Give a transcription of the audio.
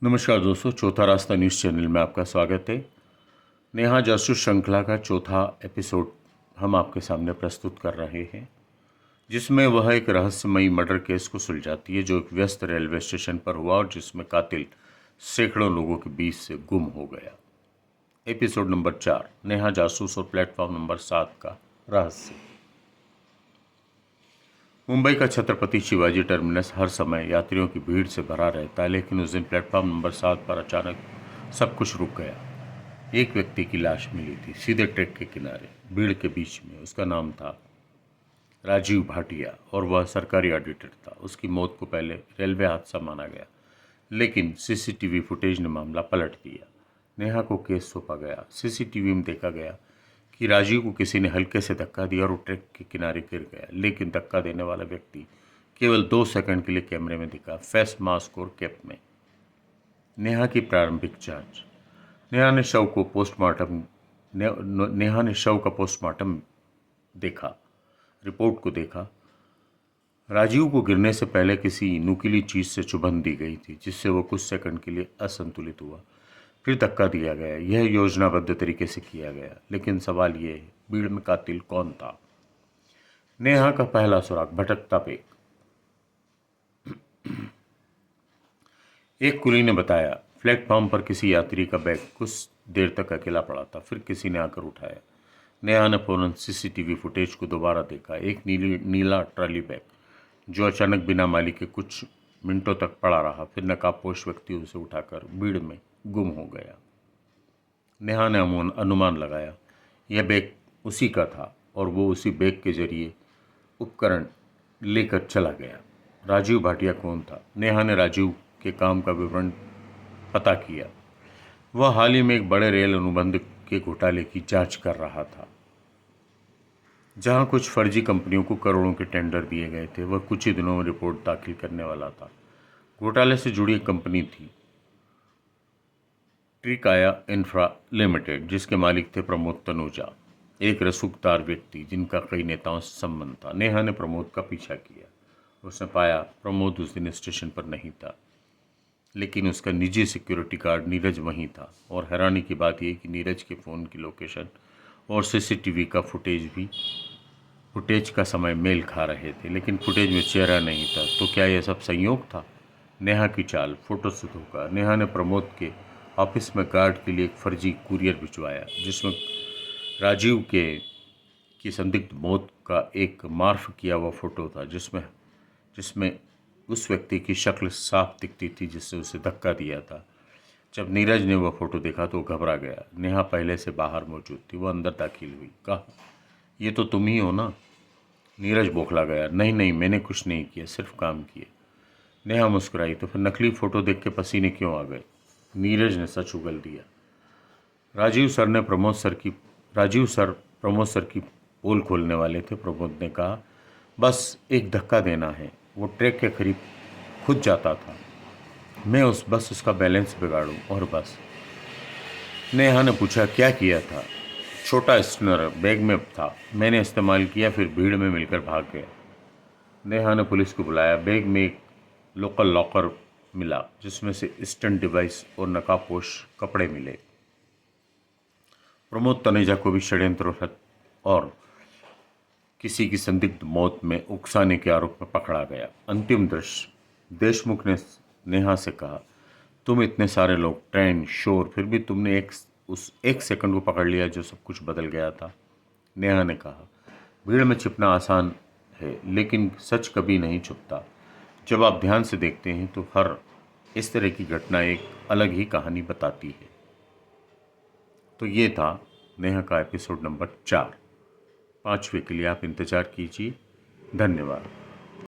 नमस्कार दोस्तों, चौथा रास्ता न्यूज़ चैनल में आपका स्वागत है। नेहा जासूस श्रृंखला का चौथा एपिसोड हम आपके सामने प्रस्तुत कर रहे हैं, जिसमें वह एक रहस्यमयी मर्डर केस को सुलझाती है जो एक व्यस्त रेलवे स्टेशन पर हुआ और जिसमें कातिल सैकड़ों लोगों के बीच से गुम हो गया। एपिसोड नंबर 4, नेहा जासूस और प्लेटफॉर्म नंबर 7 का रहस्य। मुंबई का छत्रपति शिवाजी टर्मिनस हर समय यात्रियों की भीड़ से भरा रहता है, लेकिन उस दिन प्लेटफॉर्म नंबर 7 पर अचानक सब कुछ रुक गया। एक व्यक्ति की लाश मिली थी सीधे ट्रैक के किनारे, भीड़ के बीच में। उसका नाम था राजीव भाटिया और वह सरकारी ऑडिटर था। उसकी मौत को पहले रेलवे हादसा माना गया, लेकिन सीसीटीवी फुटेज ने मामला पलट दिया। नेहा को केस सौंपा गया। सीसीटीवी में देखा गया कि राजीव को किसी ने हल्के से धक्का दिया और वो ट्रैक के किनारे गिर गया, लेकिन धक्का देने वाला व्यक्ति केवल 2 सेकंड के लिए कैमरे में दिखा, फेस मास्क और कैप में। नेहा की प्रारंभिक जांच। नेहा ने शव का पोस्टमार्टम देखा, रिपोर्ट को देखा। राजीव को गिरने से पहले किसी नुकीली चीज से चुभन दी गई थी, जिससे वो कुछ सेकंड के लिए असंतुलित हुआ। फिर धक्का दिया गया। यह योजनाबद्ध तरीके से किया गया, लेकिन सवाल यह है, भीड़ में कातिल कौन था? नेहा का पहला सुराग, भटकता बैग। एक कुली ने बताया, प्लेटफॉर्म पर किसी यात्री का बैग कुछ देर तक अकेला पड़ा था, फिर किसी ने आकर उठाया। नेहा ने फौरन सीसीटीवी फुटेज को दोबारा देखा। एक नीला ट्रॉली बैग जो अचानक बिना मालिक के कुछ मिनटों तक पड़ा रहा, फिर नकाबपोश व्यक्ति उसे उठाकर भीड़ में गुम हो गया। नेहा ने अनुमान लगाया, यह बैग उसी का था और वो उसी बैग के जरिए उपकरण लेकर चला गया। राजीव भाटिया कौन था? नेहा ने राजीव के काम का विवरण पता किया। वह हाल ही में एक बड़े रेल अनुबंध के घोटाले की जांच कर रहा था, जहां कुछ फर्जी कंपनियों को करोड़ों के टेंडर दिए गए थे। वह कुछ ही दिनों में रिपोर्ट दाखिल करने वाला था। घोटाले से जुड़ी एक कंपनी थी, ट्रिकाया इंफ्रा लिमिटेड, जिसके मालिक थे प्रमोद तनुजा, एक रसूखदार व्यक्ति जिनका कई नेताओं से संबंध था। नेहा ने प्रमोद का पीछा किया। उसने पाया प्रमोद उस दिन स्टेशन पर नहीं था, लेकिन उसका निजी सिक्योरिटी गार्ड नीरज वहीं था। और हैरानी की बात यह कि नीरज के फ़ोन की लोकेशन और सीसीटीवी का फुटेज का समय मेल खा रहे थे, लेकिन फुटेज में चेहरा नहीं था। तो क्या यह सब संयोग था? नेहा की चाल, फोटो से धोखा। नेहा ने प्रमोद के ऑफिस में गार्ड के लिए एक फर्जी कुरियर भिजवाया, जिसमें राजीव की संदिग्ध मौत का एक मार्फ किया हुआ फोटो था, जिसमें उस व्यक्ति की शक्ल साफ दिखती थी जिससे उसे धक्का दिया था। जब नीरज ने वह फोटो देखा तो वो घबरा गया। नेहा पहले से बाहर मौजूद थी। वह अंदर दाखिल हुई। कहा, ये तो तुम ही हो ना? नीरज बौखला गया। नहीं नहीं, मैंने कुछ नहीं किया, सिर्फ काम किए। नेहा मुस्कुराई। तो फिर नकली फोटो देख के पसीने क्यों आ गए? नीरज ने सच उगल दिया। राजीव सर प्रमोद सर की पोल खोलने वाले थे। प्रमोद ने कहा, बस एक धक्का देना है। वो ट्रैक के करीब खुद जाता था, मैं उसका बैलेंस बिगाड़ूं और बस। नेहा ने पूछा, क्या किया था? छोटा स्टनर बैग में था, मैंने इस्तेमाल किया, फिर भीड़ में मिलकर भाग गया। नेहा ने पुलिस को बुलाया। बैग में एक लोकल लॉकर मिला, जिसमें से स्टंट डिवाइस और नकाबपोश कपड़े मिले। प्रमोद तनेजा को भी षड्यंत्र और किसी की संदिग्ध मौत में उकसाने के आरोप में पकड़ा गया। अंतिम दृश्य। देशमुख ने नेहा से कहा, तुम इतने सारे लोग, ट्रेन, शोर, फिर भी तुमने उस एक सेकंड को पकड़ लिया जो सब कुछ बदल गया था। नेहा ने कहा, भीड़ में छिपना आसान है, लेकिन सच कभी नहीं छुपता। जब आप ध्यान से देखते हैं तो हर इस तरह की घटना एक अलग ही कहानी बताती है। तो ये था नेहा का एपिसोड नंबर 4। 5वें के लिए आप इंतज़ार कीजिए। धन्यवाद।